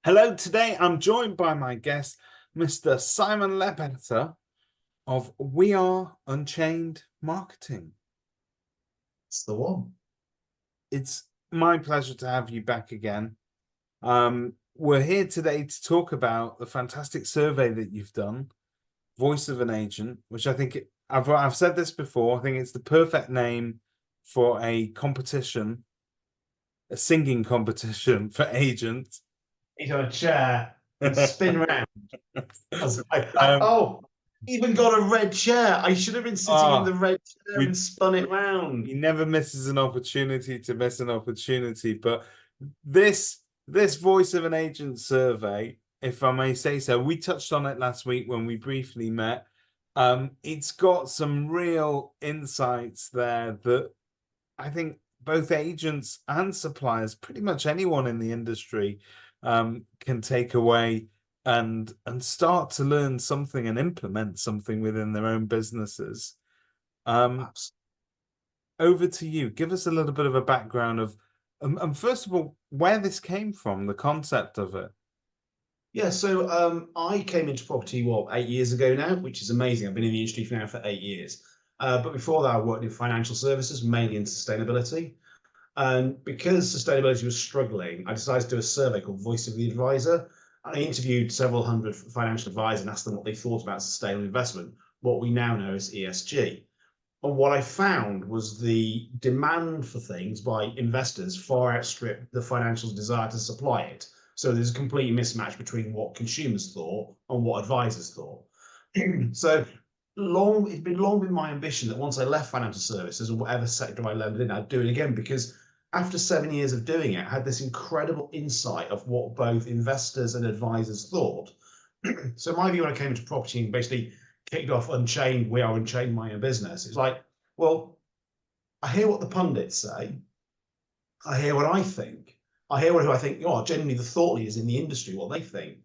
Hello, today I'm joined by my guest, Mr. Simon Leadbetter of We Are Unchained Marketing. It's the one. It's my pleasure to have you back again. We're here today to talk about the fantastic survey that you've done, Voice of an Agent, which I think I've said this before. I think it's the perfect name for a competition, a singing competition for agents. Sit on a chair and spin round. I was like, Um, oh, even got a red chair. I should have been sitting in the ah, red chair we and spun it round. he never misses an opportunity to miss an opportunity. But this voice of an agent survey, if I may say so, we touched on it last week when we briefly met. It's got some real insights there that I think both agents and suppliers, pretty much anyone in the industry, can take away and start to learn something and implement something within their own businesses. Um, Over to you. Give us a little bit of a background of, first of all, where this came from, the concept of it. Yeah, so I came into property, 8 years ago now, which is amazing. I've been in the industry for now for 8 years. But before that, I worked in financial services, mainly in sustainability. And because sustainability was struggling, I decided to do a survey called Voice of the Advisor. And I interviewed several hundred financial advisors and asked them what they thought about sustainable investment, what we now know as ESG. And what I found was the demand for things by investors far outstripped the financial desire to supply it. So there's a complete mismatch between what consumers thought and what advisors thought. So it's been long been my ambition that once I left financial services or whatever sector I landed in, I'd do it again because after 7 years of doing it, I had this incredible insight of what both investors and advisors thought. So my view when I came into property and basically kicked off Unchained, We Are Unchained, my own business, it's like, well, I hear what the pundits say. I hear what I think. I hear who I think, genuinely the thought leaders in the industry, what they think.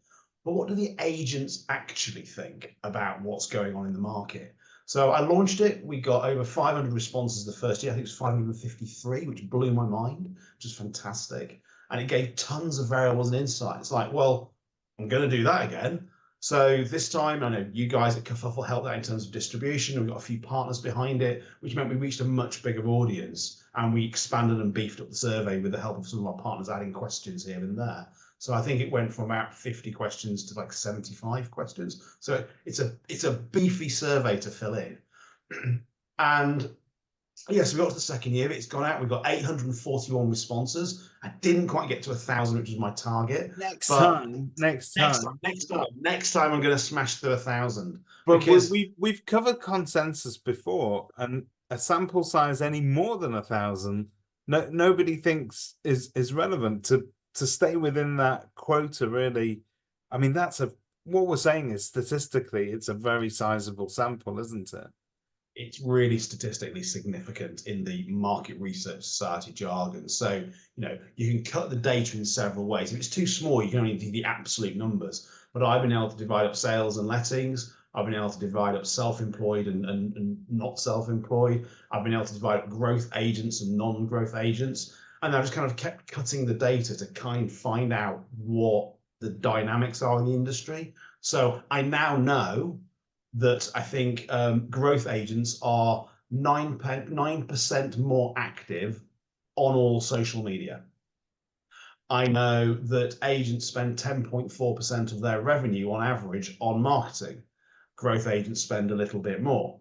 But what do the agents actually think about what's going on in the market? So I launched it. We got over 500 responses the first year. I think it was 553, which blew my mind, which is fantastic. And it gave tons of variables and insights. Like, well, I'm going to do that again. So this time, I know you guys at Kerfuffle helped that in terms of distribution. We've got a few partners behind it, which meant we reached a much bigger audience and we expanded and beefed up the survey with the help of some of our partners adding questions here and there. So I think it went from about 50 questions to like 75 questions. So it's a beefy survey to fill in. And yes, we got to the second year. It's gone out. We've got 841 responses. I didn't quite get to 1,000, which was my target. Next But time, next time, I'm going to smash through 1,000 but because we've covered consensus before, and a sample size any more than 1,000, nobody thinks is relevant to stay within that quota. Really, I mean, what we're saying is statistically, it's a very sizable sample, isn't it? it's really statistically significant in the market research society jargon. So, you can cut the data in several ways. If it's too small, you can only do the absolute numbers. But I've been able to divide up sales and lettings. I've been able to divide up self-employed and not self-employed. I've been able to divide up growth agents and non-growth agents. And I've just kind of kept cutting the data to kind of find out what the dynamics are in the industry. So I now know that I think growth agents are 9% more active on all social media. I know that agents spend 10.4% of their revenue on average on marketing. Growth agents spend a little bit more.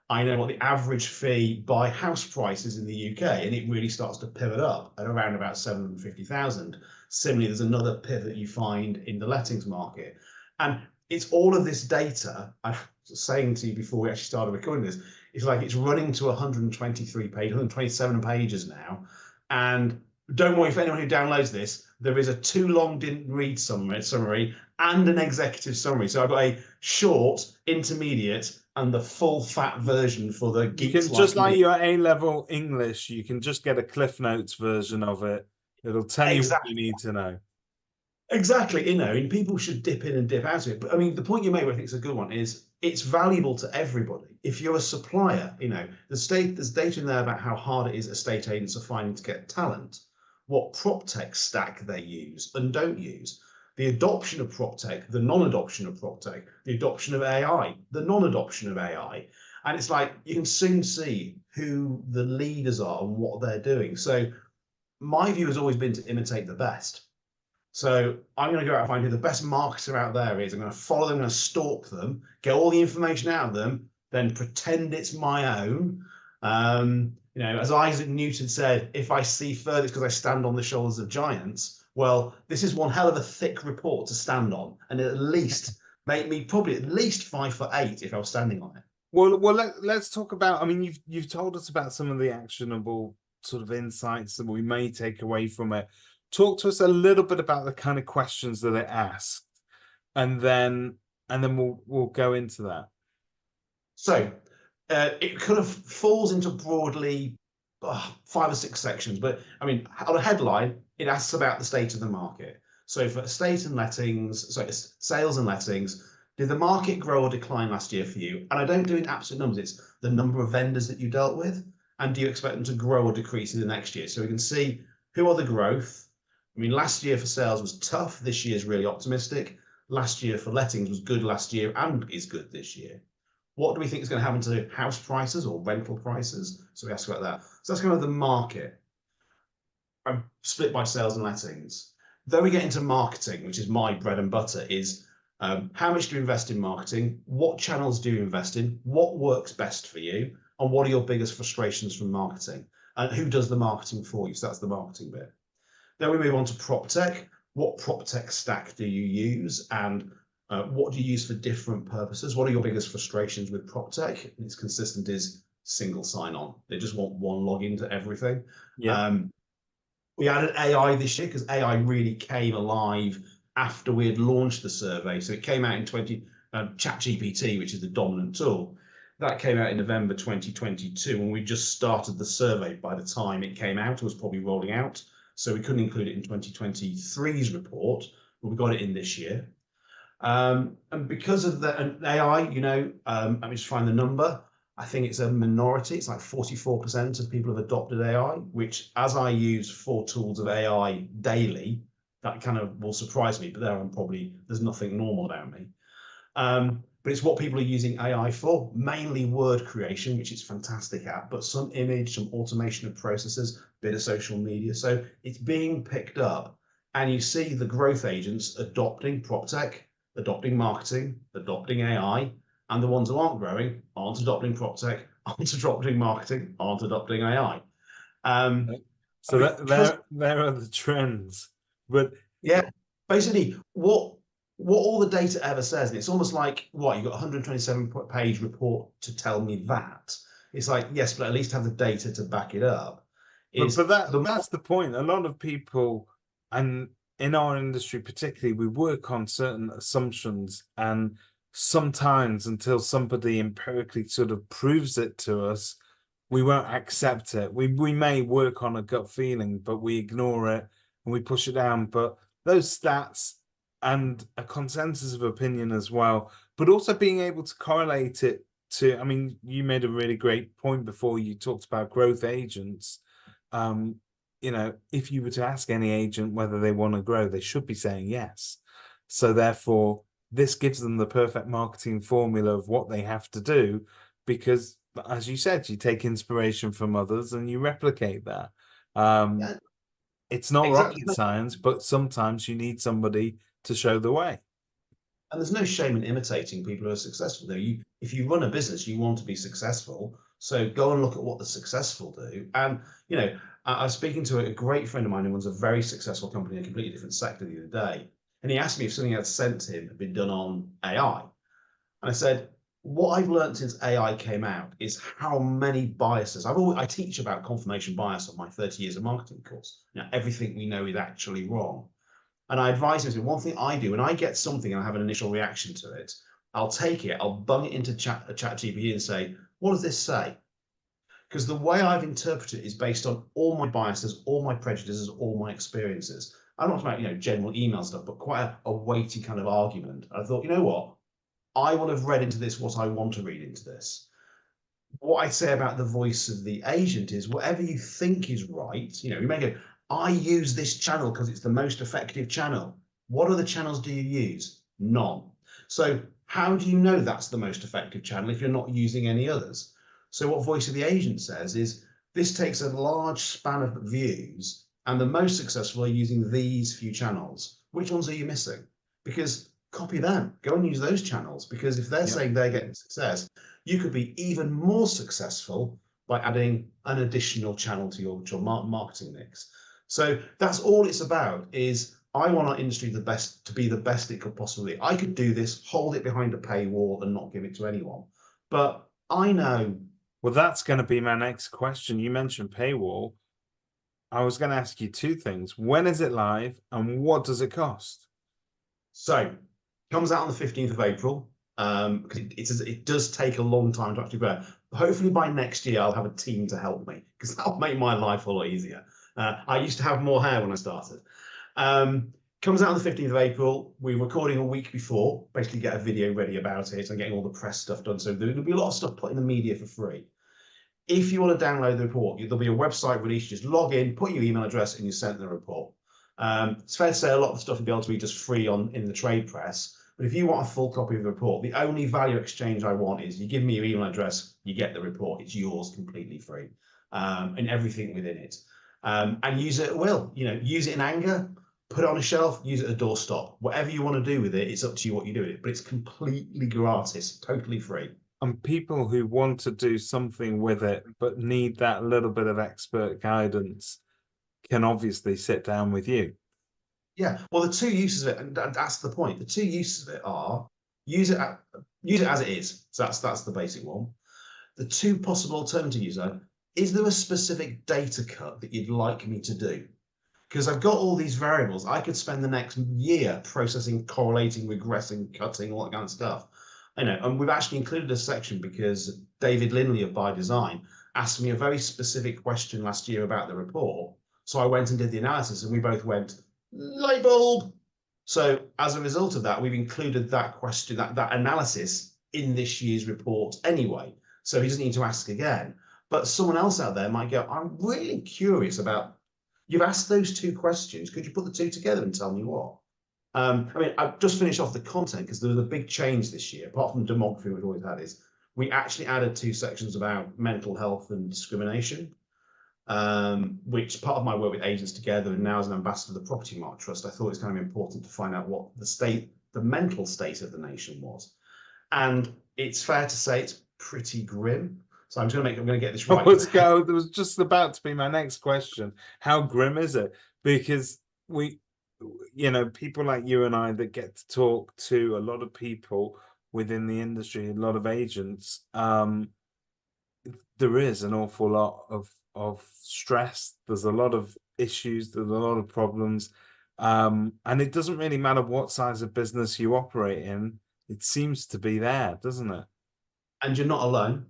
I know what the average fee by house price is in the UK, and it really starts to pivot up at around about 750,000. Similarly, there's another pivot you find in the lettings market. And it's all of this data. I was saying to you before we actually started recording this, it's like it's running to 123 pages, 127 pages now. And don't worry, if anyone who downloads this, there is a too long didn't read summary and an executive summary. So I've got a short, intermediate, and the full fat version for the You geeks can just like like me. your A-level English, you can just get a Cliff Notes version of it. It'll tell you what you Exactly. need to know. Exactly. And people should dip in and dip out of it. But I mean, the point you made, I think is a good one, is it's valuable to everybody. If you're a supplier, there's data in there about how hard it is estate agents are finding to get talent, what prop tech stack they use and don't use. the adoption of prop tech, the non-adoption of prop tech, the adoption of AI, the non-adoption of AI. And it's like you can soon see who the leaders are and what they're doing. So my view has always been to imitate the best. So I'm going to go out and find who the best marketer out there is. I'm going to follow them, I'm going to stalk them, get all the information out of them, then pretend it's my own. As Isaac Newton said, if I see further, it's because I stand on the shoulders of giants. Well, this is one hell of a thick report to stand on, and at least make me probably at least 5'8" if I was standing on it. Well, let's talk about. I mean, you've told us about some of the actionable sort of insights that we may take away from it. Talk to us a little bit about the kind of questions that it asked, and then we'll go into that. So it kind of falls into broadly 5 or 6 sections, but I mean, on a headline, it asks about the state of the market. So for sales and lettings, did the market grow or decline last year for you? And I don't do it in absolute numbers. It's the number of vendors that you dealt with. And do you expect them to grow or decrease in the next year? So we can see who are the growth. I mean, last year for sales was tough. This year is really optimistic. Last year for lettings was good last year and is good this year. What do we think is going to happen to house prices or rental prices? So we ask about that. So that's kind of the market. I'm split by sales and lettings. Then we get into marketing, which is my bread and butter, is how much do you invest in marketing? What channels do you invest in? What works best for you? And what are your biggest frustrations from marketing? And who does the marketing for you? So that's the marketing bit. Then we move on to prop tech. What prop tech stack do you use? And what do you use for different purposes? What are your biggest frustrations with prop tech? And it's consistent is single sign-on. They just want one login to everything. Yeah. We added AI this year because AI really came alive after we had launched the survey. So it came out in ChatGPT, which is the dominant tool. That came out in November 2022, and we just started the survey by the time it came out. It was probably rolling out. So we couldn't include it in 2023's report, but we got it in this year. And because of the AI, let me just find the number. I think it's a minority. It's like 44% of people have adopted AI, which as I use 4 tools of AI daily, that kind of will surprise me, but there's nothing normal about me. But it's what people are using AI for, mainly word creation, which it's fantastic at, but some image, some automation of processes, bit of social media. So it's being picked up, and you see the growth agents adopting prop tech, adopting marketing, adopting AI, and the ones who aren't growing aren't adopting prop tech, aren't adopting marketing, aren't adopting AI. So there are the trends. But yeah, basically what all the data ever says, and it's almost like, what, you've got a 127-page report to tell me that. It's like, yes, but at least have the data to back it up. But that's the point. A lot of people, and in our industry particularly, we work on certain assumptions, and sometimes until somebody empirically sort of proves it to us, we won't accept it. We may work on a gut feeling, but we ignore it and we push it down. But those stats and a consensus of opinion as well, but also being able to correlate it to, I mean, you made a really great point before. You talked about growth agents. If you were to ask any agent whether they want to grow, they should be saying yes. So therefore, this gives them the perfect marketing formula of what they have to do, because as you said, you take inspiration from others and you replicate that. It's not exactly. rocket science, but sometimes you need somebody to show the way. And there's no shame in imitating people who are successful. If you run a business, you want to be successful. So go and look at what the successful do. And, I was speaking to a great friend of mine who runs a very successful company in a completely different sector the other day. And he asked me if something I'd sent him had been done on AI. And I said, what I've learned since AI came out is how many biases. I teach about confirmation bias on my 30 years of marketing course. Everything we know is actually wrong. And I advise him, one thing I do when I get something and I have an initial reaction to it, I'll take it, I'll bung it into ChatGPT and say, what does this say? Because the way I've interpreted it is based on all my biases, all my prejudices, all my experiences. I'm not talking about, general email stuff, but quite a weighty kind of argument. I thought, you know what? I will have read into this what I want to read into this. What I say about the voice of the agent is whatever you think is right, you may go, I use this channel because it's the most effective channel. What other channels do you use? None. So how do you know that's the most effective channel if you're not using any others? So what Voice of the Agent says is this takes a large span of views, and the most successful are using these few channels. Which ones are you missing? Because copy them, go and use those channels, because if they're saying they're getting success, you could be even more successful by adding an additional channel to your marketing mix. So that's all it's about. Is I want our industry to be the best it could possibly be. I could do this, hold it behind a paywall and not give it to anyone. But I know. Well, that's going to be my next question. You mentioned paywall. I was going to ask you two things. When is it live and what does it cost? So comes out on the 15th of April. Because it does take a long time to actually prepare. Hopefully by next year I'll have a team to help me, because that'll make my life a lot easier. I used to have more hair when I started. Comes out on the 15th of April. We're recording a week before, basically get a video ready about it and getting all the press stuff done. So there'll be a lot of stuff put in the media for free. If you want to download the report, there'll be a website release. Just log in, put your email address, and you send the report. It's fair to say a lot of the stuff will be able to be just free in the trade press. But if you want a full copy of the report, the only value exchange I want is you give me your email address, you get the report. It's yours completely free, and everything within it. And use it at will. Use it in anger, put it on a shelf, use it at a doorstop. Whatever you want to do with it, it's up to you what you do with it. But it's completely gratis, totally free. And people who want to do something with it but need that little bit of expert guidance can obviously sit down with you. Yeah, well, the two uses of it, and that's the point. The two uses of it are use it as it is. So that's the basic one. The two possible alternative uses are: is there a specific data cut that you'd like me to do? Because I've got all these variables. I could spend the next year processing, correlating, regressing, cutting, all that kind of stuff. And we've actually included a section because David Linley of By Design asked me a very specific question last year about the report. So I went and did the analysis, and we both went, light bulb. So as a result of that, we've included that question, that analysis in this year's report anyway. So he doesn't need to ask again. But someone else out there might go, I'm really curious about, you've asked those two questions. Could you put the two together and tell me what? I've just finished off the content because there was a big change this year, apart from demography we've always had, is we actually added two sections about mental health and discrimination. Which part of my work with Agents Together and now as an ambassador of the Property Mark Trust, I thought it was kind of important to find out what the mental state of the nation was. And it's fair to say it's pretty grim. So I'm going to get this right. Let's go. There was just about to be my next question. How grim is it? Because people like you and I that get to talk to a lot of people within the industry, a lot of agents, there is an awful lot of stress. There's a lot of issues. There's a lot of problems. And it doesn't really matter what size of business you operate in. It seems to be there, doesn't it? And you're not alone.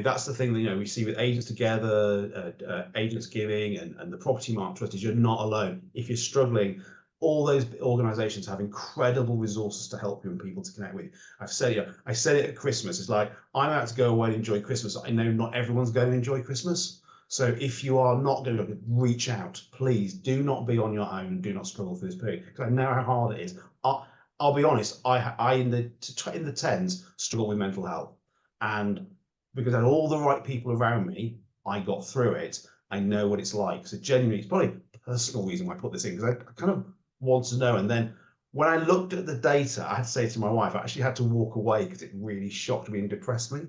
That's the thing that, we see with Agents Together, Agents Giving, and the Property Mark Trust, is you're not alone. If you're struggling, all those organizations have incredible resources to help you and people to connect with. I said it at Christmas. It's like, I'm out to go away and enjoy Christmas. I know not everyone's going to enjoy Christmas. So if you are not going to reach out, please do not be on your own and do not struggle through this period. Because I know how hard it is. I'll be honest, I in the tens struggle with mental health. And because I had all the right people around me, I got through it. I know what it's like. So genuinely, it's probably a personal reason why I put this in, because I kind of want to know. And then when I looked at the data, I had to say to my wife, I actually had to walk away because it really shocked me and depressed me.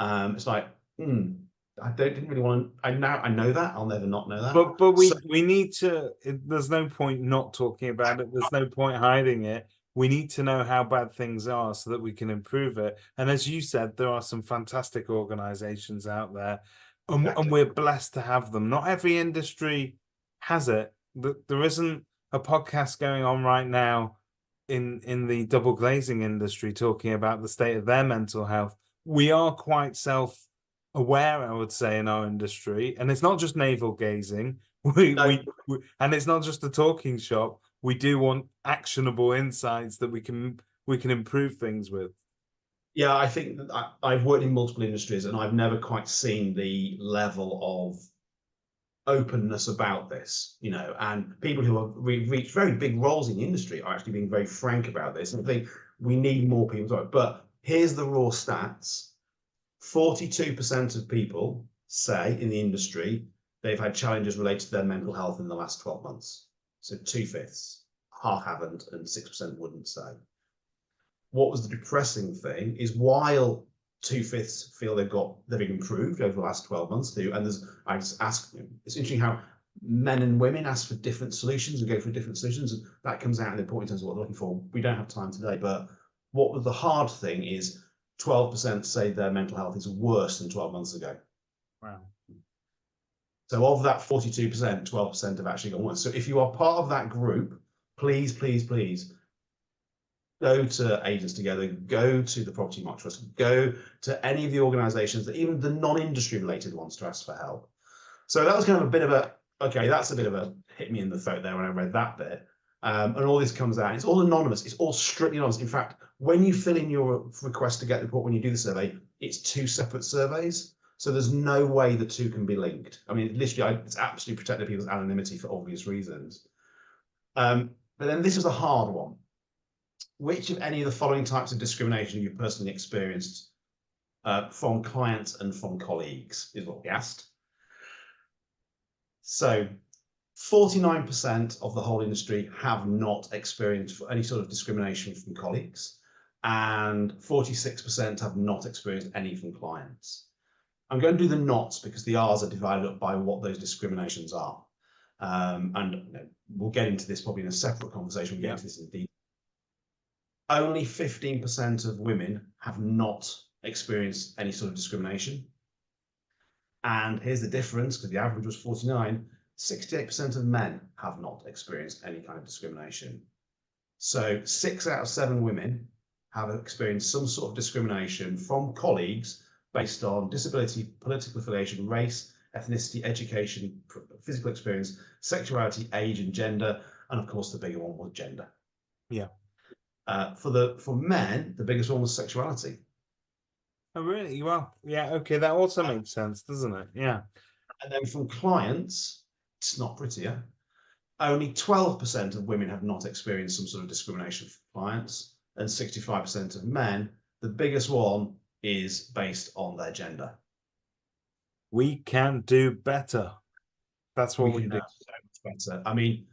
It's like, I didn't really want to. I know that I'll never not know that. But we need to. There's no point not talking about it. There's no point hiding it. We need to know how bad things are so that we can improve it. And as you said, there are some fantastic organizations out there, and we're blessed to have them. Not every industry has it. There isn't a podcast going on right now in the double glazing industry talking about the state of their mental health. We are quite self-aware, I would say, in our industry, and it's not just navel gazing. And it's not just a talking shop. We do want actionable insights that we can improve things with. Yeah, I think I've worked in multiple industries and I've never quite seen the level openness about this, and people who have reached very big roles in the industry are actually being very frank about this. And I think we need more people to it. But here's the raw stats. 42% of people say in the industry they've had challenges related to their mental health in the last 12 months. So 2/5, half haven't, and 6% wouldn't say. What was the depressing thing is while 2/5 feel they've improved over the last 12 months too, and I just asked them, it's interesting how men and women ask for different solutions and go for different solutions, and that comes out in the report in terms of what they're looking for. We don't have time today, but what was the hard thing is 12% say their mental health is worse than 12 months ago. Wow. So of that 42%, 12% have actually gone worse. So if you are part of that group, please, please, please go to Agents Together, go to the Property Market Trust, go to any of the organisations, that even the non-industry related ones, to ask for help. So that was kind of a bit of a, okay, that's a bit of a hit me in the throat there when I read that bit. And all this comes out. It's all anonymous. It's all strictly anonymous. In fact, when you fill in your request to get the report, when you do the survey, it's 2 separate surveys. So there's no way the two can be linked. I mean, literally, it's absolutely protected people's anonymity for obvious reasons. But then this was a hard one. Which of any of the following types of discrimination you personally experienced from clients and from colleagues is what we asked. So 49% of the whole industry have not experienced any sort of discrimination from colleagues, and 46% have not experienced any from clients. I'm going to do the nots because the R's are divided up by what those discriminations are. And we'll get into this probably in a separate conversation. We'll get into this in detail. Only 15% of women have not experienced any sort of discrimination. And here's the difference, because the average was 49, 68% of men have not experienced any kind of discrimination. So 6 out of 7 women have experienced some sort of discrimination from colleagues based on disability, political affiliation, race, ethnicity, education, physical experience, sexuality, age, and gender. And of course, the bigger one was gender. Yeah. For men, the biggest one was sexuality. Oh, really? Well, yeah, okay, that also makes sense, doesn't it? Yeah. And then from clients, it's not prettier. Only 12% of women have not experienced some sort of discrimination from clients, and 65% of men. The biggest one is based on their gender. We can do better. That's what we can do. do so much better. I mean,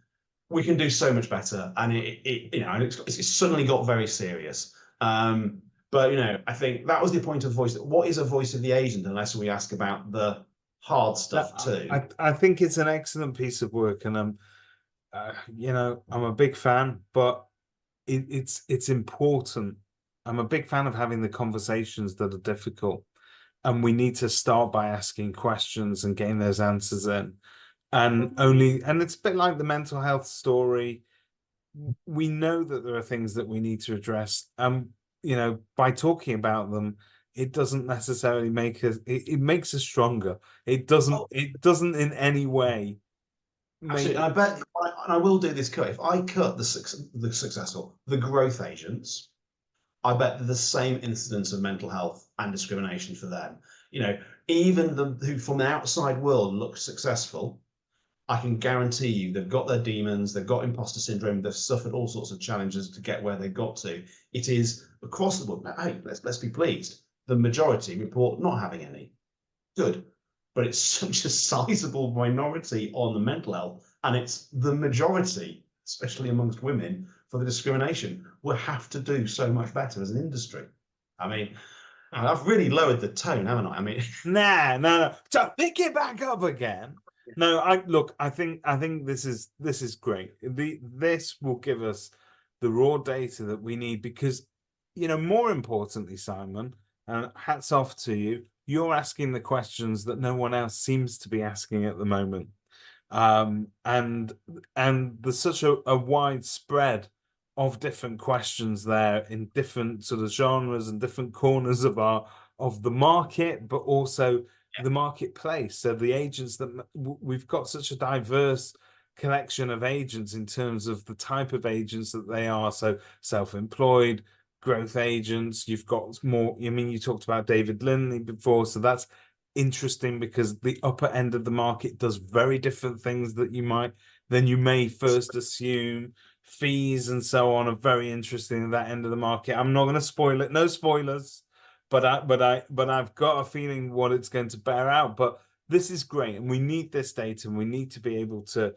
we can do so much better, and it's suddenly got very serious. But I think that was the point of voice. What is a voice of the agent, unless we ask about the hard stuff too? I think it's an excellent piece of work, and I'm a big fan, but it's important. I'm a big fan of having the conversations that are difficult, and we need to start by asking questions and getting those answers in. And it's a bit like the mental health story. We know that there are things that we need to address. By talking about them, it doesn't necessarily make us, it makes us stronger. It doesn't in any way Absolutely. And I bet, and I will do this cut. If I cut the growth agents, I bet the same incidence of mental health and discrimination for them. Even who from the outside world look successful, I can guarantee you they've got their demons, they've got imposter syndrome, they've suffered all sorts of challenges to get where they got to. It is across the board. Now, hey, let's be pleased. The majority report not having any. Good. But it's such a sizable minority on the mental health, and it's the majority, especially amongst women, for the discrimination. We'll have to do so much better as an industry. I mean, I've really lowered the tone, haven't I? I mean, no. So pick it back up again. No, I think this is great. This will give us the raw data that we need because, more importantly, Simon, and hats off to you, you're asking the questions that no one else seems to be asking at the moment. And there's such a wide spread of different questions there in different sort of genres and different corners of the market, but also the marketplace. So the agents that we've got such a diverse collection of agents in terms of the type of agents that they are. So self-employed, growth agents, you've got more. I mean, you talked about David Lindley before, so that's interesting because the upper end of the market does very different things than you may first assume. Fees and so on are very interesting at that end of the market. I'm not going to spoil it. No spoilers, but I've got a feeling what it's going to bear out. But this is great, and we need this data, and we need to be able to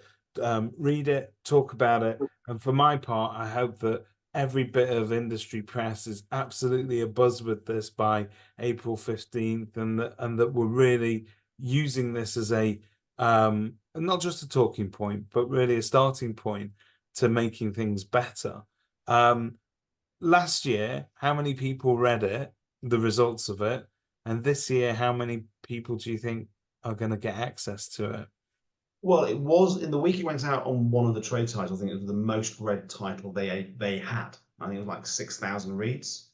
read it, talk about it. And for my part, I hope that every bit of industry press is absolutely abuzz with this by April 15th, and that we're really using this as a not just a talking point, but really a starting point to making things better. Last year, how many people read it, the results of it? And this year, how many people do you think are going to get access to it? Well, it was in the week it went out on one of the trade titles. I think it was the most read title they had. I think it was like 6,000 reads.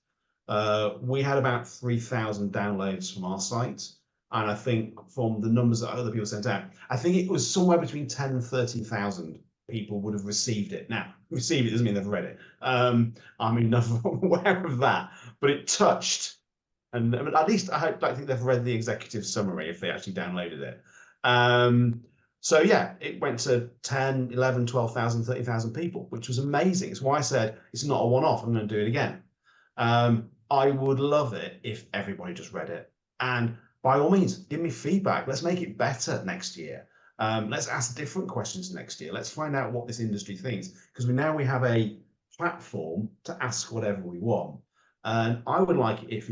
We had about 3,000 downloads from our site. And I think from the numbers that other people sent out, I think it was somewhere between 10 and 13,000 people would have received it. Now, received it doesn't mean they've read it. I'm aware of that. But it touched, and at least I think they've read the executive summary if they actually downloaded it. So yeah, it went to 10, 11, 12,000, 30,000 people, which was amazing. It's why I said it's not a one-off. I'm going to do it again. I would love it if everybody just read it. And by all means, give me feedback. Let's make it better next year. Let's ask different questions next year. Let's find out what this industry thinks, because now we have a platform to ask whatever we want. And I would like it if,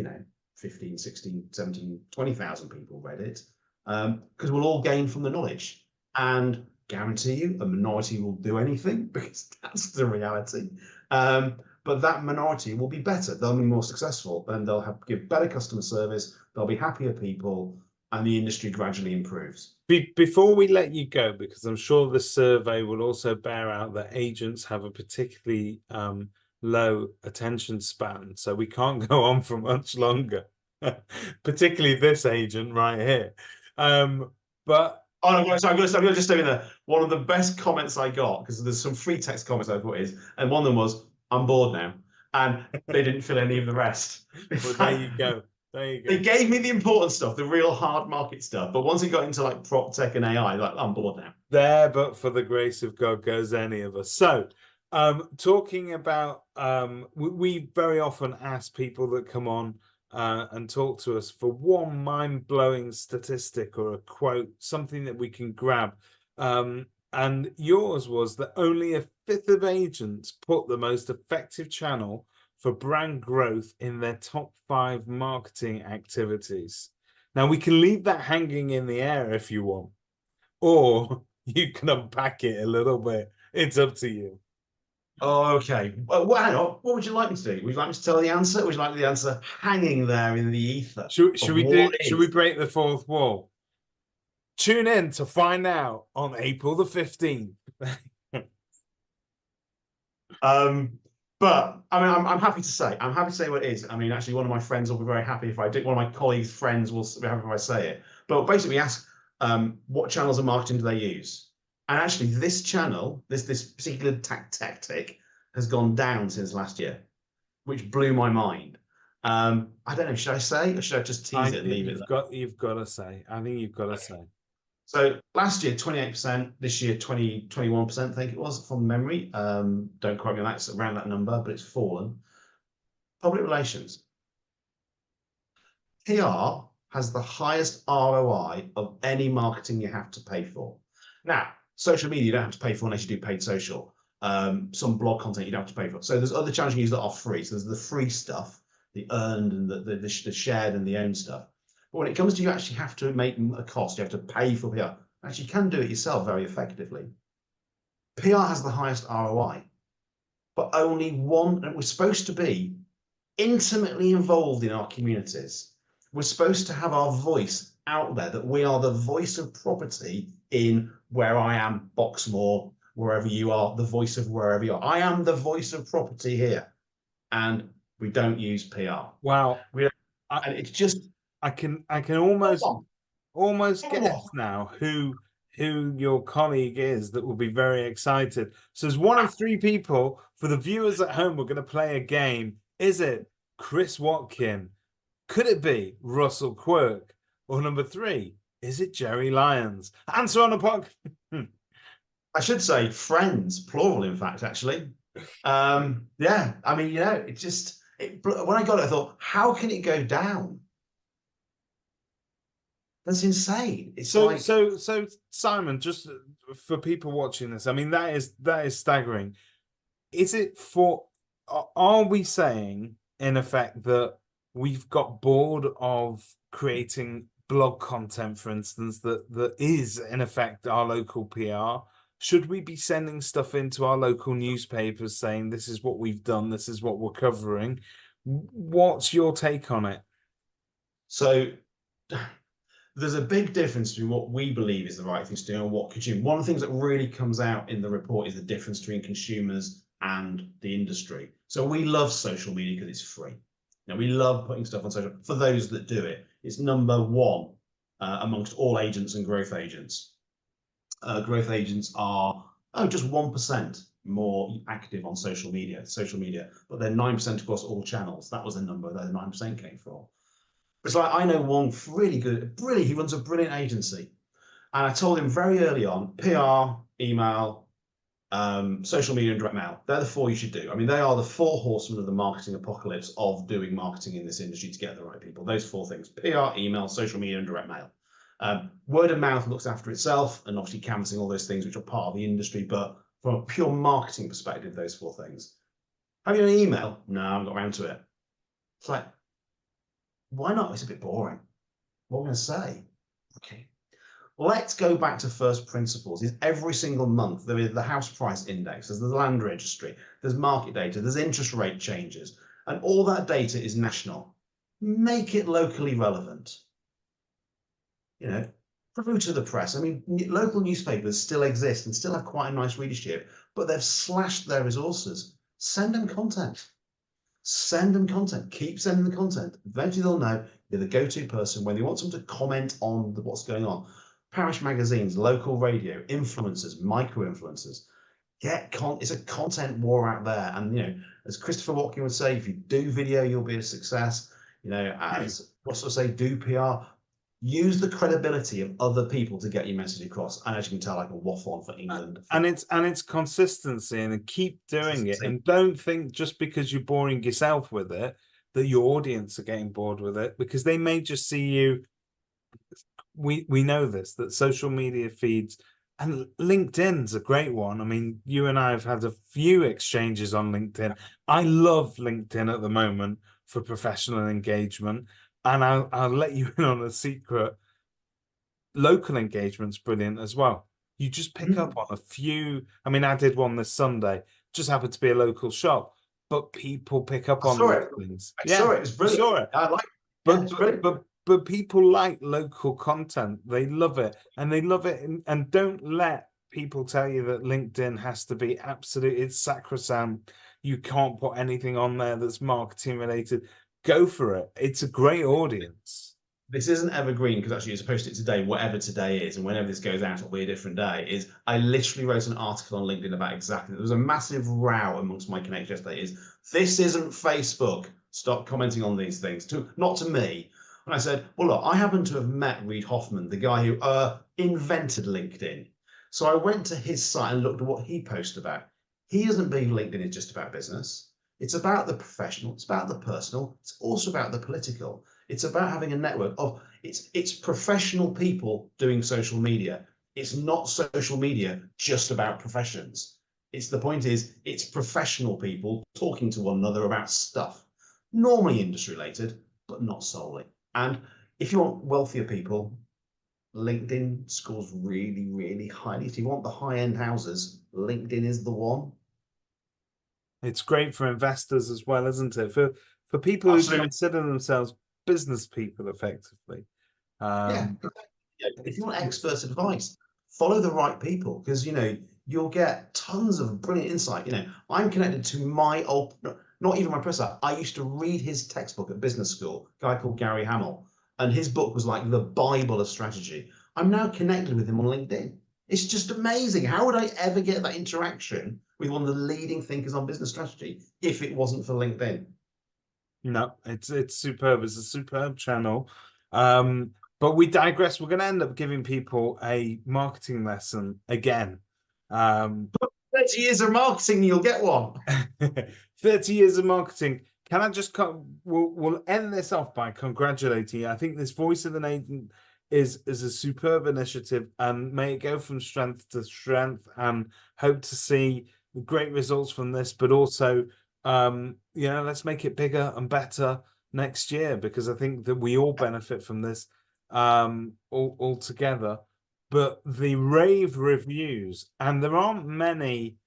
15, 16, 17, 20,000 people read it, because we'll all gain from the knowledge. And guarantee you a minority will do anything, because that's the reality. But that minority will be better. They'll be more successful, and they'll give better customer service. They'll be happier people, and the industry gradually improves. Before we let you go, because I'm sure the survey will also bear out that agents have a particularly low attention span, so we can't go on for much longer, particularly this agent right here. But oh no, sorry, I'm going to just say that one of the best comments I got, because there's some free text comments I put is, and one of them was, "I'm bored now," and they didn't fill any of the rest. Well, there you go. There you go. They gave me the important stuff, the real hard market stuff, but once it got into like prop tech and AI, like, I'm bored now. There, but for the grace of God goes any of us. So, talking about, we very often ask people that come on and talk to us for one mind-blowing statistic or a quote, something that we can grab. And yours was that only a fifth of agents put the most effective channel for brand growth in their top 5 marketing activities. Now, we can leave that hanging in the air if you want, or you can unpack it a little bit. It's up to you. Oh, okay. Well, hang on. What would you like me to do? Would you like me to tell the answer? Or would you like the answer hanging there in the ether? Should we break the fourth wall? Tune in to find out on April the 15th. But I mean, I'm happy to say. I'm happy to say what it is. I mean, actually, one of my friends will be very happy if I do. One of my colleagues' friends will be happy if I say it. But basically, we ask what channels of marketing do they use? And actually, this channel, this particular tactic, has gone down since last year, which blew my mind. I don't know. Should I say, or should I just tease it and leave it there? You've got to say. I think you've got to say. So last year, 28%. This year, 21%. I think it was from memory. Don't quote me on that. It's around that number, but it's fallen. Public relations. PR has the highest ROI of any marketing you have to pay for. Now, social media you don't have to pay for unless you do paid social. Some blog content you don't have to pay for. So there's other channels you can use that are free. So there's the free stuff, the earned and the shared and the owned stuff. But when it comes to you actually have to make a cost, you have to pay for PR. Actually, you can do it yourself very effectively. PR has the highest ROI, but only one. We're supposed to be intimately involved in our communities. We're supposed to have our voice out there, that we are the voice of property in where I am, Boxmoor, wherever you are, the voice of wherever you are. I am the voice of property here, and we don't use PR. Wow, and it's just I can almost guess now who your colleague is that will be very excited. So as one of 3 people, for the viewers at home, we're going to play a game. Is it Chris Watkin? Could it be Russell Quirk? Or number 3, is it Jerry Lyons? Answer on a pod. I should say friends, plural, in fact, actually. Yeah, I mean, it just when I got it, I thought, how can it go down? That's insane. It's So, like, so Simon, just for people watching this, I mean, that is staggering. Is it for, are we saying in effect that we've got bored of creating blog content, for instance, that is in effect our local PR? Should we be sending stuff into our local newspapers saying this is what we've done, this is what we're covering? What's your take on it? so there's a big difference between what we believe is the right thing to do and what consume. One of the things that really comes out in the report is the difference between consumers and the industry. So we love social media because it's free. Now, we love putting stuff on social for those that do it. It's number one amongst all agents and growth agents. Growth agents are just 1% more active on social media, but they're 9% across all channels. That was the number that the 9% came from. It's like I know one really good, brilliant. He runs a brilliant agency, and I told him very early on: PR, email, social media, and direct mail. They're the 4 you should do. I mean, they are the 4 horsemen of the marketing apocalypse of doing marketing in this industry to get the right people. Those 4 things: PR, email, social media, and direct mail. Word of mouth looks after itself, and obviously canvassing all those things which are part of the industry. But from a pure marketing perspective, those 4 things. Have you an email? No, I haven't got around to it. It's like, why not? It's a bit boring. What am I going to say? Okay. Let's go back to first principles. Is every single month there is the house price index, there's the land registry, there's market data, there's interest rate changes, and all that data is national. Make it locally relevant. Through to the press. I mean, local newspapers still exist and still have quite a nice readership, but they've slashed their resources. Send them content. Send them content. Keep sending the content. Eventually they'll know you're the go-to person when they want someone to comment on what's going on. Parish magazines, local radio, influencers, micro-influencers. It's a content war out there. And, as Christopher Watkin would say, if you do video, you'll be a success. As Russell would say, do PR. Use the credibility of other people to get your message across. And as you can tell, I can waffle on for England. And it's consistency, and keep doing it. And don't think just because you're boring yourself with it that your audience are getting bored with it, because they may just see you. We know this, that social media feeds, and LinkedIn's a great one. I mean, you and I have had a few exchanges on LinkedIn. I love LinkedIn at the moment for professional engagement. And I'll let you in on a secret. Local engagement's brilliant as well. You just pick up on a few. I mean, I did one this Sunday. Just happened to be a local shop, but people pick up on these things. I saw it. It was brilliant. Saw it. I like it. But people like local content. They love it, and they love it. And don't let people tell you that LinkedIn has to be absolute. It's sacrosanct. You can't put anything on there that's marketing related. Go for it. It's a great audience. This isn't evergreen because actually it's posted today, whatever today is, and whenever this goes out, it'll be a different day. I literally wrote an article on LinkedIn about exactly. There was a massive row amongst my connections yesterday. This isn't Facebook. Stop commenting on these things. Not to me. And I said, well, look, I happen to have met Reid Hoffman, the guy who invented LinkedIn. So I went to his site and looked at what he posted about. He doesn't believe LinkedIn is just about business. It's about the professional. It's about the personal. It's also about the political. It's about having a network of it's professional people doing social media. It's not social media just about professions. The point is it's professional people talking to one another about stuff, normally industry related, but not solely. And if you want wealthier people, LinkedIn scores really, really highly. If you want the high-end houses, LinkedIn is the one. It's great for investors as well, isn't it? For people who consider themselves business people, effectively. If you want expert advice, follow the right people, because you'll get tons of brilliant insight. I'm connected to my old, not even my professor. I used to read his textbook at business school, a guy called Gary Hamel, and his book was like the Bible of strategy. I'm now connected with him on LinkedIn. It's just amazing. How would I ever get that interaction with one of the leading thinkers on business strategy if it wasn't for LinkedIn? No, it's superb. It's a superb channel. But we digress. We're going to end up giving people a marketing lesson again. 30 years of marketing, you'll get one. 30 years of marketing. Can I just we'll end this off by congratulating you. I think this Voice of an Agent is a superb initiative, and may it go from strength to strength, and hope to see great results from this, but also let's make it bigger and better next year, because I think that we all benefit from this all together. But the rave reviews, and there aren't many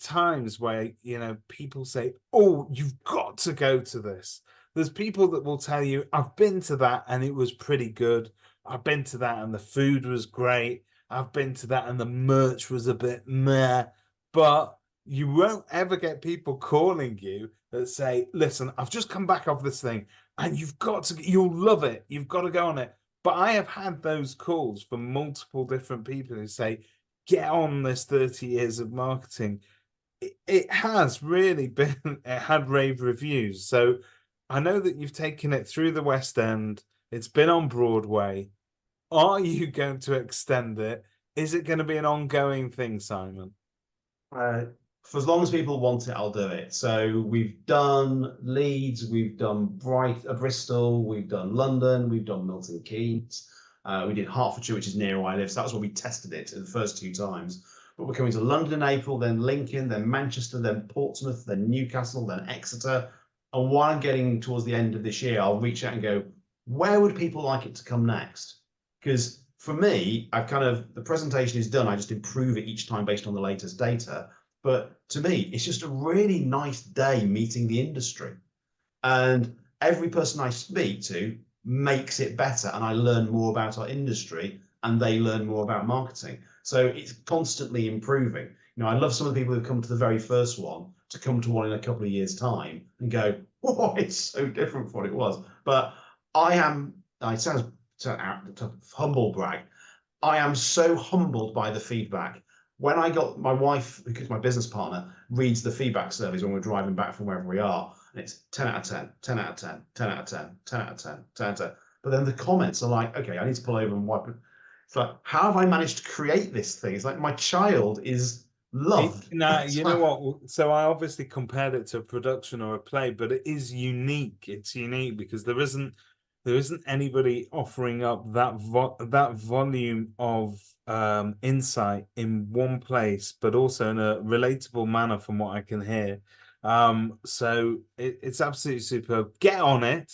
times where people say, oh, you've got to go to this. There's people that will tell you, I've been to that and it was pretty good. I've been to that and the food was great. I've been to that and the merch was a bit meh. But you won't ever get people calling you that say, listen, I've just come back off this thing and you'll love it. You've got to go on it. But I have had those calls from multiple different people who say, get on this 30 years of marketing. It has really been, it had rave reviews. So I know that you've taken it through the West End. It's been on Broadway. Are you going to extend it? Is it going to be an ongoing thing, Simon? For as long as people want it, I'll do it. So we've done Leeds, we've done Bristol, we've done London, we've done Milton Keynes. We did Hertfordshire, which is near where I live. So that was where we tested it the first 2 times. But we're coming to London in April, then Lincoln, then Manchester, then Portsmouth, then Newcastle, then Exeter. And while I'm getting towards the end of this year, I'll reach out and go, where would people like it to come next? Because for me, the presentation is done. I just improve it each time based on the latest data. But to me, it's just a really nice day meeting the industry. And every person I speak to makes it better. And I learn more about our industry and they learn more about marketing. So it's constantly improving. I love some of the people who come to the very first one to come to one in a couple of years' time and go, oh, it's so different from what it was. But it sounds humble brag. I am so humbled by the feedback. When I got my wife, because my business partner reads the feedback surveys when we're driving back from wherever we are, and it's 10 out of 10, 10 out of 10, 10 out of 10, 10 out of 10, 10 out of 10. But then the comments are like, okay, I need to pull over and wipe it. It's like, how have I managed to create this thing? It's like my child is loved. You know what? So I obviously compared it to a production or a play, but it is unique. It's unique because there isn't anybody offering up that volume of insight in one place, but also in a relatable manner from what I can hear. So it's absolutely superb. Get on it.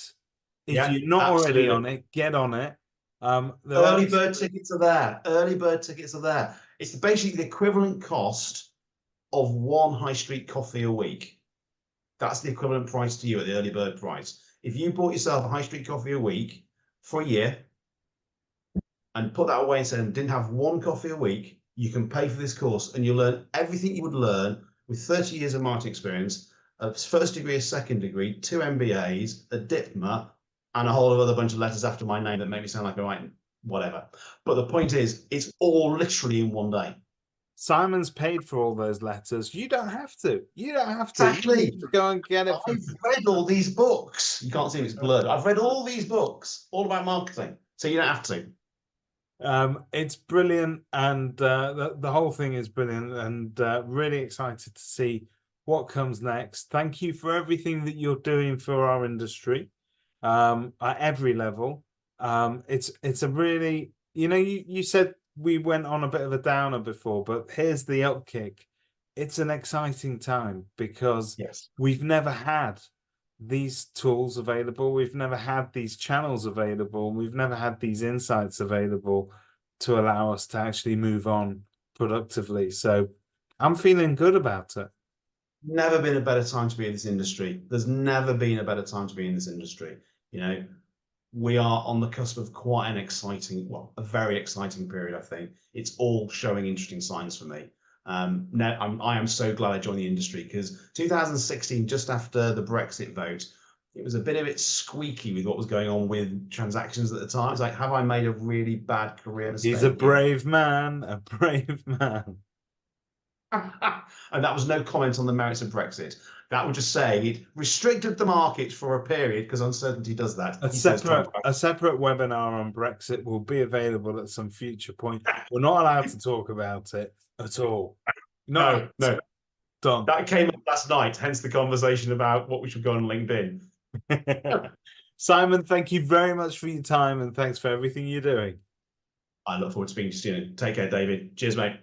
If you're not already on it, get on it. Early bird tickets are there. Early bird tickets are there. It's basically the equivalent cost of 1 high street coffee a week. That's the equivalent price to you at the early bird price. If you bought yourself a high street coffee a week for a year and put that away and said, didn't have 1 coffee a week, you can pay for this course and you'll learn everything you would learn with 30 years of marketing experience, a first degree, a second degree, 2 MBAs, a diploma, and a whole other bunch of letters after my name that make me sound like a right whatever. But the point is, it's all literally in one day. Simon's paid for all those letters. You don't have to. You don't have to. Exactly. You go and get it. I've read all these books. You can't see them, it's blurred. I've read all these books, all about marketing. So you don't have to. It's brilliant, and the whole thing is brilliant, and really excited to see what comes next. Thank you for everything that you're doing for our industry at every level. It's a really, you said we went on a bit of a downer before, but here's the upkick. It's an exciting time because we've never had these tools available. We've never had these channels available. We've never had these insights available to allow us to actually move on productively. So I'm feeling good about it. Never been a better time to be in this industry. There's never been a better time to be in this industry. We are on the cusp of quite an exciting, a very exciting period, I think. It's all showing interesting signs for me. Now, I am so glad I joined the industry because 2016, just after the Brexit vote, it was a bit squeaky with what was going on with transactions at the time. It's like, have I made a really bad career mistake? He's a brave man, a brave man. And that was no comment on the merits of Brexit. That would just say it restricted the market for a period because uncertainty does that. A He says Trump. separate webinar on Brexit will be available at some future point. We're not allowed to talk about it at all. No, no. Done. That came up last night, hence the conversation about what we should go on LinkedIn. Simon, thank you very much for your time and thanks for everything you're doing. I look forward to speaking to you soon. Take care, David. Cheers, mate.